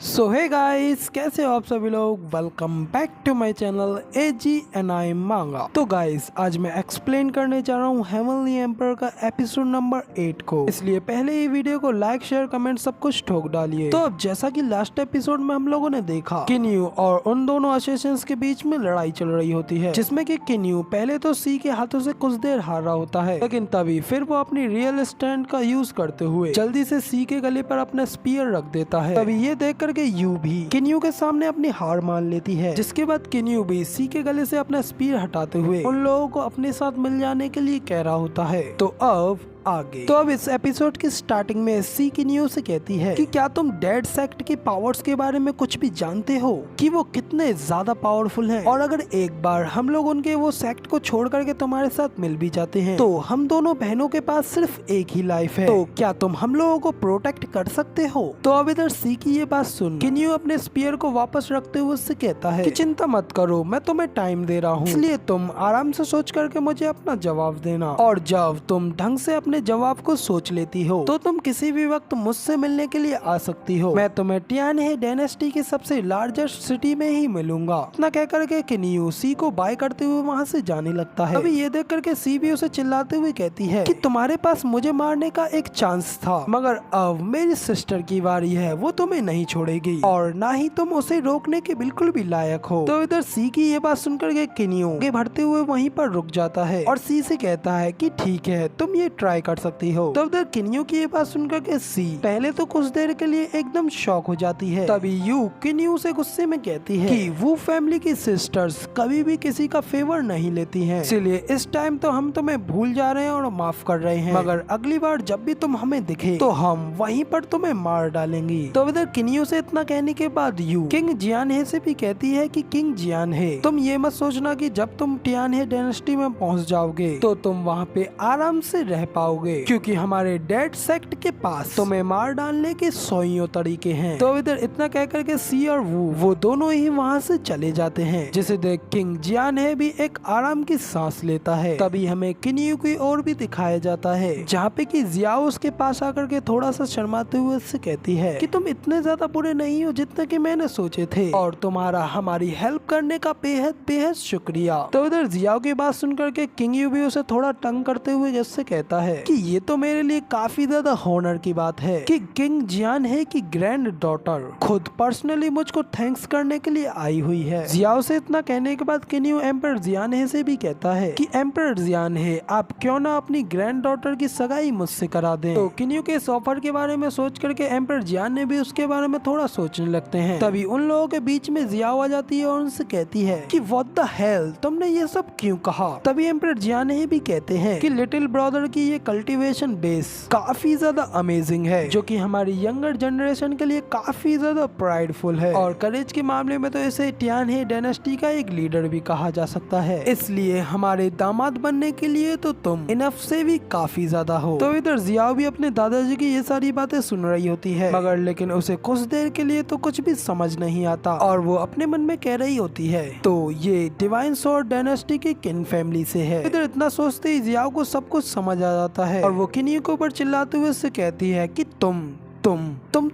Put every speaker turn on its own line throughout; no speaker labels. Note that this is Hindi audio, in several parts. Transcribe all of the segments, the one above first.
सो हे गाइस, कैसे हो आप सभी लोग। Welcome back to my channel AGNI मांगा। तो गाइस, आज मैं एक्सप्लेन करने जा रहा हूँ हेवनली एम्पर का एपिसोड नंबर 8 को। इसलिए पहले ही वीडियो को लाइक शेयर कमेंट सब कुछ ठोक डालिए। तो अब जैसा कि लास्ट एपिसोड में हम लोगों ने देखा, किन्यू और उन दोनों असेसिन्स के बीच में लड़ाई चल रही होती है, जिसमें कि किन्यू पहले तो सी के हाथों से कुछ देर हार रहा होता है, लेकिन तभी फिर वो अपनी रियल स्टैंड का यूज करते हुए जल्दी से सी के गले पर अपना स्पीयर रख देता है। तभी ये देख करके यू भी किन्यू के सामने अपनी हार मान लेती है, जिसके बाद किन्यू भी सी के गले से अपना स्पीयर हटाते हुए उन लोगों को अपने साथ मिल जाने के लिए कह रहा होता है। तो अब आगे तो अब इस एपिसोड की स्टार्टिंग में सी किन्यू से कहती है कि क्या तुम डेड सेक्ट के पावर्स के बारे में कुछ भी जानते हो, कि वो कितने ज्यादा पावरफुल हैं, और अगर एक बार हम लोग उनके वो सेक्ट को छोड़ करके तुम्हारे साथ मिल भी जाते हैं तो हम दोनों बहनों के पास सिर्फ एक ही लाइफ है, तो क्या तुम हम लोगों को प्रोटेक्ट कर सकते हो। तो अब इधर सी की ये बात सुन किन्यू अपने स्पीयर को वापस रखते हुए उससे कहता है कि चिंता मत करो, मैं तुम्हें टाइम दे रहा हूँ, इसलिए तुम आराम से सोच करके मुझे अपना जवाब देना, और जब तुम ढंग से अपने जवाब को सोच लेती हो तो तुम किसी भी वक्त मुझसे मिलने के लिए आ सकती हो। मैं तुम्हें टियानहे डायनेस्टी की सबसे लार्जेस्ट सिटी में ही मिलूंगा। इतना कह करके किन्यू सी को बाय करते हुए वहाँ से जाने लगता है। अभी ये देख करके सी भी उसे चिल्लाते हुए कहती है कि तुम्हारे पास मुझे मारने का एक चांस था, मगर अब मेरी सिस्टर की बारी है, वो तुम्हें नहीं छोड़ेगी और ना ही तुम उसे रोकने के बिल्कुल भी लायक हो। तो इधर सी की ये बात सुनकर के किन्यू आगे बढ़ते हुए वहीं पर रुक जाता है और सी से कहता है कि ठीक है, तुम ये ट्राई कर सकती हो। तो उधर किन्यू की ये बात सुनकर के सी पहले तो कुछ देर के लिए एकदम शॉक हो जाती है। तभी यू किन्यू से गुस्से में कहती है कि वो फैमिली की सिस्टर्स कभी भी किसी का फेवर नहीं लेती हैं, इसलिए इस टाइम तो हम तुम्हें भूल जा रहे हैं और माफ कर रहे हैं, मगर अगली बार जब भी तुम हमें दिखे तो हम वहीं पर तुम्हें मार डालेंगी। तो उधर किन्यू से इतना कहने के बाद यू किंग जियानहे से भी कहती है कि किंग जियानहे, तुम ये मत सोचना कि जब तुम टियानहे डायनेस्टी में पहुंच जाओगे तो तुम वहाँ पे आराम से रह पाओगे, क्योंकि हमारे डेड सेक्ट के पास तुम्हें मार डालने के 100 तरीके हैं। तो इधर इतना कह करके सी और वो दोनों ही वहाँ से चले जाते हैं, जिसे देख किंग जियानहे भी एक आराम की सांस लेता है। तभी हमें किन्यू की ओर भी दिखाया जाता है, जहाँ पे कि जियाओ उसके पास आकर के थोड़ा सा शर्माते हुए उससे कहती है कि तुम इतने ज्यादा बुरे नहीं हो जितने कि मैंने सोचे थे, और तुम्हारा हमारी हेल्प करने का बेहद बेहद शुक्रिया। तो इधर जियाओ की बात सुनकर के किंग भी उसे थोड़ा तंग करते हुए जैसे कहता है कि ये तो मेरे लिए काफी ज्यादा हॉनर की बात है कि किंग जियानहे की ग्रैंड डॉटर खुद पर्सनली मुझको थैंक्स करने के लिए आई हुई है। जियाओ से इतना कहने के बाद किन्यू एम्पर जियानहे से भी कहता है कि एम्पर जियानहे, आप क्यों ना अपनी ग्रैंड डॉटर की सगाई मुझसे करा दें। तो किन्यू के इस ऑफर के बारे में सोच करके एम्पर जियानहे भी उसके बारे में थोड़ा सोचने लगते हैं। तभी उन लोगों के बीच में जियाओ आ जाती है और उनसे कहती है कि व्हाट द हेल, तुमने ये सब क्यों कहा। तभी एम्पर जियानहे भी कहते हैं कि लिटिल ब्रदर की ये कल्टीवेशन बेस काफी ज्यादा अमेजिंग है, जो कि हमारी यंगर जनरेशन के लिए काफी ज्यादा प्राइडफुल है, और करेज के मामले में तो इसे टियानहे डायनेस्टी का एक लीडर भी कहा जा सकता है, इसलिए हमारे दामाद बनने के लिए तो तुम इनफ से भी काफी ज्यादा हो। तो इधर जियाओ भी अपने दादाजी की ये सारी बातें सुन रही होती है, मगर लेकिन उसे कुछ देर के लिए तो कुछ भी समझ नहीं आता, और वो अपने मन में कह रही होती है तो ये डिवाइन स्वॉर्ड डायनेस्टी की किन फैमिली से है। इधर इतना सोचते ही जियाओ को सब कुछ समझ आ जाता है, और वो किन्यू के ऊपर चिल्लाते हुए उससे कहती है कि तुम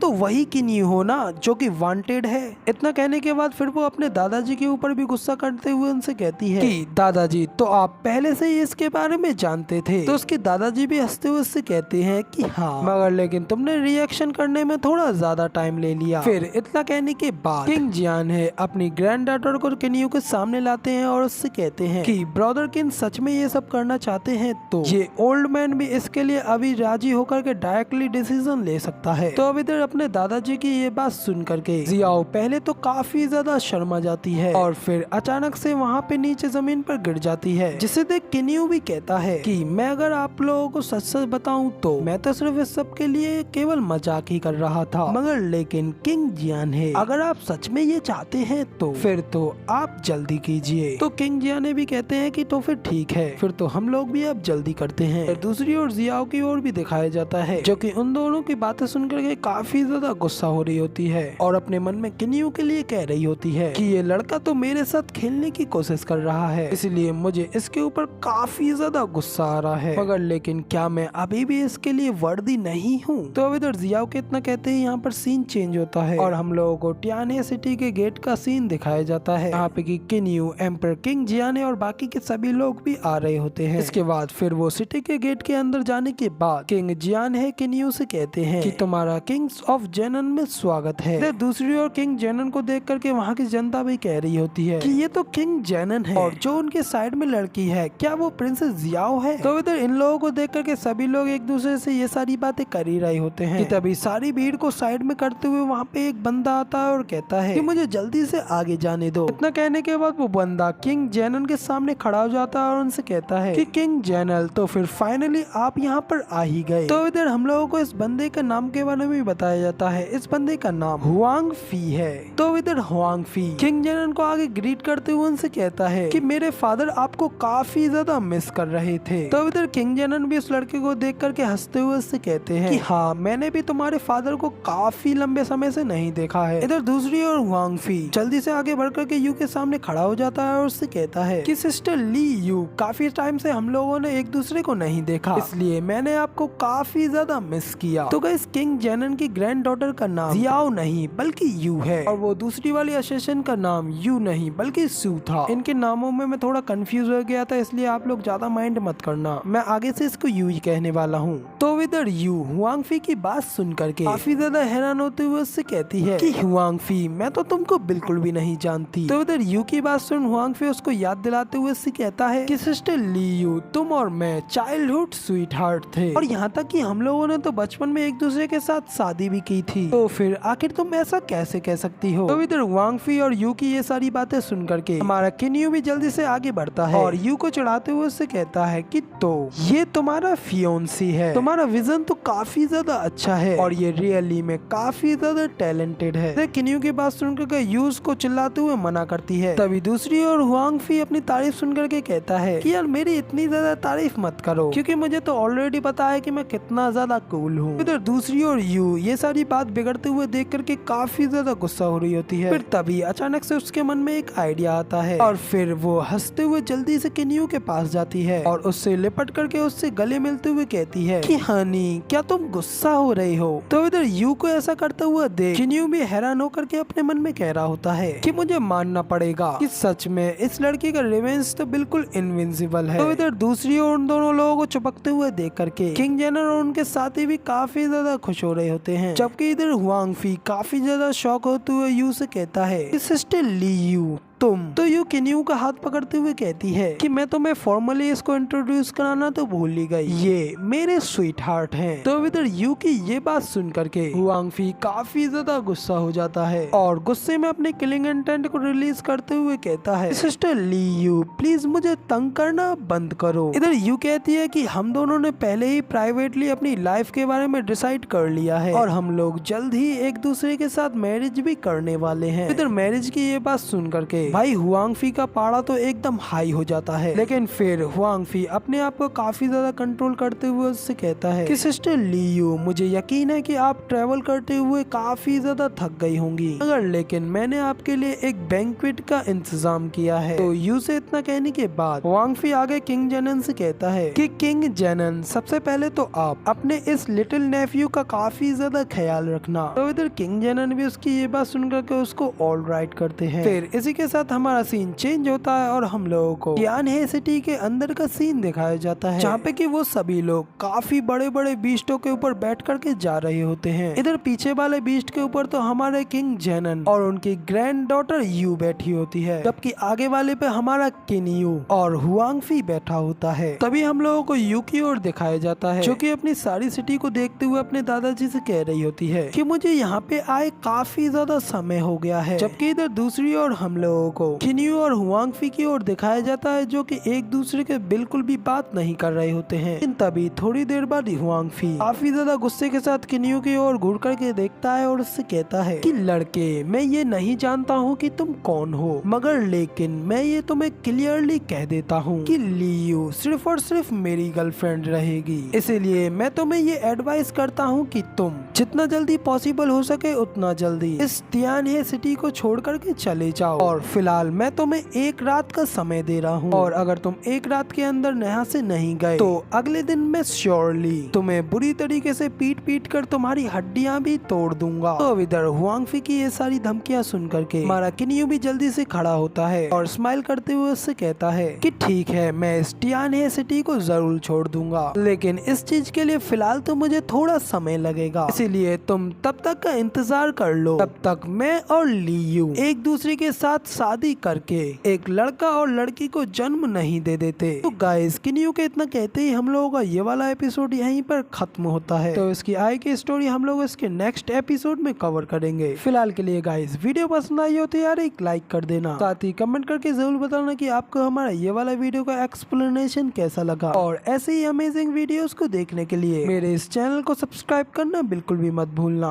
तो वही किन्यू हो ना जो कि वांटेड है। इतना कहने के बाद फिर वो अपने दादाजी के ऊपर भी गुस्सा करते हुए उनसे कहती है कि दादाजी, तो आप पहले से ही इसके बारे में जानते थे। तो उसके दादाजी भी हंसते हुए उससे कहते हैं कि हाँ, मगर लेकिन तुमने रिएक्शन करने में थोड़ा ज्यादा टाइम ले लिया। फिर इतना कहने के बाद किंग जियानहे अपनी ग्रैंड डॉटर को किन्यू के सामने लाते हैं और उससे कहते हैं कि ब्रदर किन सच में ये सब करना चाहते हैं तो ये ओल्ड मैन भी इसके लिए अभी राजी होकर के डायरेक्टली डिसीजन ले सकता है। तो अब इधर अपने दादाजी की ये बात सुन करके जियाओ पहले तो काफी ज्यादा शर्मा जाती है, और फिर अचानक से वहाँ पे नीचे जमीन पर गिर जाती है, जिसे देख किन्यू भी कहता है कि मैं अगर आप लोगों को सच सच बताऊं तो मैं तो सिर्फ इस सब के लिए केवल मजाक ही कर रहा था, मगर लेकिन किंग जियानहे, अगर आप सच में ये चाहते हैं तो फिर तो आप जल्दी कीजिए। तो किंग जियानहे भी कहते हैं कि तो फिर ठीक है, फिर तो हम लोग भी अब जल्दी करते हैं। दूसरी ओर जियाओ की ओर भी दिखाया जाता है, जो कि उन दोनों की बातें सुन सुनकर के काफी ज्यादा गुस्सा हो रही होती है और अपने मन में किन्यू के लिए कह रही होती है कि ये लड़का तो मेरे साथ खेलने की कोशिश कर रहा है, इसलिए मुझे इसके ऊपर काफी ज्यादा गुस्सा आ रहा है, मगर लेकिन क्या मैं अभी भी इसके लिए वर्दी नहीं हूँ। तो अब इधर जियाओ के इतना कहते हैं यहाँ पर सीन चेंज होता है और हम लोगों को टियाने सिटी के गेट का सीन दिखाया जाता है, यहाँ पे कि किन्यू, एम्पर, किंग जियाने और बाकी के सभी लोग भी आ रहे होते हैं। इसके बाद फिर वो सिटी के गेट के अंदर जाने के बाद किंग जियान है किन्यू से कहते हैं कि तुम्हारा किंग्स ऑफ जेनन में स्वागत है। इधर दूसरी ओर किंग जेनन को देख करके वहाँ की जनता भी कह रही होती है कि ये तो किंग जेनन है और जो उनके साइड में लड़की है क्या वो प्रिंसेस जियाओ है। तो इधर इन लोगों को देख करके सभी लोग एक दूसरे से ये सारी बातें कर ही रहे होते हैं कि तभी सारी भीड़ को साइड में करते हुए वहाँ पे एक बंदा आता है और कहता है कि मुझे जल्दी से आगे जाने दो। इतना कहने के बाद वो बंदा किंग जेनन के सामने खड़ा हो जाता है और उनसे कहता है कि किंग जेनल, तो फिर फाइनली आप यहाँ पर आ ही गए। तो इधर हम लोगों को इस बंदे के नाम के बारे में भी बताया जाता है। इस बंदे का नाम हुआंग फी है। तो इधर हुआंग फी किंग जेनन को आगे ग्रीट करते हुए उनसे कहता है कि मेरे फादर आपको काफी ज्यादा मिस कर रहे थे। तो इधर किंग जेनन भी उस लड़के को देख करके हंसते हुए उससे कहते हैं कि हाँ, मैंने भी तुम्हारे फादर को काफी लंबे समय से नहीं देखा है। इधर दूसरी ओर हुआंग फी जल्दी से आगे बढ़ करके यू के सामने खड़ा हो जाता है और उससे कहता है कि सिस्टर ली यू, काफी टाइम से हम लोगों ने एक दूसरे को नहीं देखा, इसलिए मैंने आपको काफी ज्यादा मिस किया। तो गाइस किंग जेनन की ग्रैंड डॉटर का नाम जियाओ नहीं बल्कि यू है और वो दूसरी वाली असेसन का नाम यू नहीं बल्कि सू था। इनके नामों में मैं थोड़ा कंफ्यूज हो गया था, इसलिए आप लोग ज्यादा माइंड मत करना, मैं आगे से इसको यू ही कहने वाला हूँ। तो इधर यू हुआंग फी की बात सुन करके काफी ज्यादा हैरान होते हुए उससे कहती है कि हुआंग फी, मैं तो तुमको बिल्कुल भी नहीं जानती। तो इधर यू की बात सुन हुआंग फी उसको याद दिलाते हुए उससे कहता है कि सिस्टर ली यू, तुम और मैं चाइल्डहुड स्वीट हार्ट थे और यहाँ तक कि हम लोगों ने तो बचपन में एक दूसरे के साथ शादी भी की थी, तो फिर आखिर तुम ऐसा कैसे कह सकती हो। तो इधर हुआंग फी और यू की ये सारी बातें सुन करके हमारा किन्यू भी जल्दी से आगे बढ़ता है और यू को चढ़ाते हुए उससे कहता है कि तो ये तुम्हारा फियोन्सी है, तुम्हारा विजन तो काफी ज्यादा अच्छा है और ये रियली में काफी ज्यादा टैलेंटेड है। किन्यू की बात सुनकर यू उसको चिल्लाते हुए मना करती है। तभी दूसरी ओर हुआंग फी अपनी तारीफ सुनकर के कहता है कि यार मेरी इतनी ज्यादा तारीफ मत करो, क्योंकि मुझे तो ऑलरेडी पता है कि मैं कितना ज्यादा कूल हूँ। इधर दूसरी ओर यू ये सारी बात बिगड़ते हुए देख करके काफी ज्यादा गुस्सा हो रही होती है। फिर तभी अचानक से उसके मन में एक आइडिया आता है और फिर वो हंसते हुए जल्दी से किन्यू के पास जाती है और उससे लिपट करके उससे गले मिलते हुए कहती है कि हनी, क्या तुम गुस्सा हो रही हो। तो इधर यू को ऐसा करते हुए देख किन्यू भी हैरान होकर के अपने मन में कह रहा होता है कि मुझे मानना पड़ेगा कि सच में इस लड़की का रिवेंज तो बिल्कुल इनविंसिबल है। तो इधर दूसरी ओर उन दोनों लोगों को चिपकते हुए देख करके किंग जेनर और उनके साथी भी काफी ज्यादा खुश हो रहे होते हैं, जबकि इधर हुआंग फी काफी ज्यादा शॉक होते हुए यू से कहता है कि सिस्टर ली यू, तुम तो यू किन्यू का हाथ पकड़ते हुए कहती है कि मैं तुम्हें फॉर्मली इसको इंट्रोड्यूस कराना तो भूल ही गई, ये मेरे स्वीट हार्ट हैं। तो इधर यू की ये बात सुन करके हुआंग फी काफी ज्यादा गुस्सा हो जाता है और गुस्से में अपने किलिंग इंटेंट को रिलीज करते हुए कहता है सिस्टर ली यू, प्लीज मुझे तंग करना बंद करो। इधर यू कहती है कि हम दोनों ने पहले ही प्राइवेटली अपनी लाइफ के बारे में डिसाइड कर लिया है और हम लोग जल्द ही एक दूसरे के साथ मैरिज भी करने वाले हैं। इधर मैरिज की ये बात सुन करके भाई हुआंग फी का पारा तो एकदम हाई हो जाता है, लेकिन फिर हुआंग फी अपने आप को काफी ज्यादा कंट्रोल करते हुए उससे कहता है कि सिस्टर ली यू, मुझे यकीन है कि आप ट्रेवल करते हुए काफी ज्यादा थक गई होंगी, मगर लेकिन मैंने आपके लिए एक बैंक्वेट का इंतजाम किया है। तो यू से इतना कहने के बाद हुआंग फी आगे किंग जेनन से कहता है कि किंग जेनन, सबसे पहले तो आप अपने इस लिटिल नेफ्यू का काफी ज्यादा ख्याल रखना। तो इधर किंग जेनन भी उसकी ये बात सुनकर के उसको ऑल राइट करते हैं। फिर इसी के साथ हमारा सीन चेंज होता है और हम लोगों को टियाने सिटी के अंदर का सीन दिखाया जाता है, जहाँ पे कि वो सभी लोग काफी बड़े बड़े बीस्टों के ऊपर बैठ करके जा रहे होते हैं। इधर पीछे वाले बीस्ट के ऊपर तो हमारे किंग जेनन और उनकी ग्रैंड डॉटर यू बैठी होती है, जबकि आगे वाले पे हमारा किन्यू और हुआंग फी बैठा होता है। तभी हम लोगों को यू की ओर दिखाया जाता है, जो कि अपनी सारी सिटी को देखते हुए अपने दादाजी से कह रही होती है कि मुझे यहाँ पे आए काफी ज्यादा समय हो गया है, जबकि इधर दूसरी ओर हम लोगों को किन्यू और हुआंगफी की ओर दिखाया जाता है, जो कि एक दूसरे के बिल्कुल भी बात नहीं कर रहे होते हैं। लेकिन तभी थोड़ी देर बाद हुआंगफी काफी ज्यादा गुस्से के साथ किन्यू की ओर घूर करके देखता है और उससे कहता है कि लड़के, मैं ये नहीं जानता हूँ कि तुम कौन हो, मगर लेकिन मैं ये तुम्हें क्लियरली कह देता हूँ कि लियू सिर्फ और सिर्फ मेरी गर्लफ्रेंड रहेगी। इसीलिए मैं तुम्हें ये एडवाइस करता हूँ कि तुम जितना जल्दी पॉसिबल हो सके उतना जल्दी इस तियानहे सिटी को छोड़ करके चले जाओ। और फिलहाल मैं तुम्हें एक रात का समय दे रहा हूँ, और अगर तुम एक रात के अंदर यहाँ से नहीं गए तो अगले दिन मैं श्योरली तुम्हें बुरी तरीके से पीट पीट कर तुम्हारी हड्डियाँ भी तोड़ दूंगा। तो इधर हुआंगफी की ये सारी धमकियाँ सुन करके हमारा किन्यू भी जल्दी से खड़ा होता है और स्माइल करते हुए उससे कहता है कि ठीक है, मैं इस तियानहे सिटी को जरूर छोड़ दूंगा, लेकिन इस चीज के लिए फिलहाल तो मुझे थोड़ा समय लगेगा, इसीलिए तुम तब तक का इंतजार कर लो। तब तक मैं और लियू एक दूसरे के साथ शादी करके एक लड़का और लड़की को जन्म नहीं दे देते। तो गाइस, किन्यू के इतना कहते ही हम लोगों का ये वाला एपिसोड यहीं पर खत्म होता है। तो इसकी आगे की स्टोरी हम लोग इसके नेक्स्ट एपिसोड में कवर करेंगे। फिलहाल के लिए गाइस, वीडियो पसंद आई हो तो यार एक लाइक कर देना, साथ ही कमेंट करके जरूर बताना कि आपको हमारा ये वाला वीडियो का एक्सप्लेनेशन कैसा लगा। और ऐसे ही अमेजिंग वीडियोस को देखने के लिए मेरे इस चैनल को सब्सक्राइब करना बिल्कुल भी मत भूलना।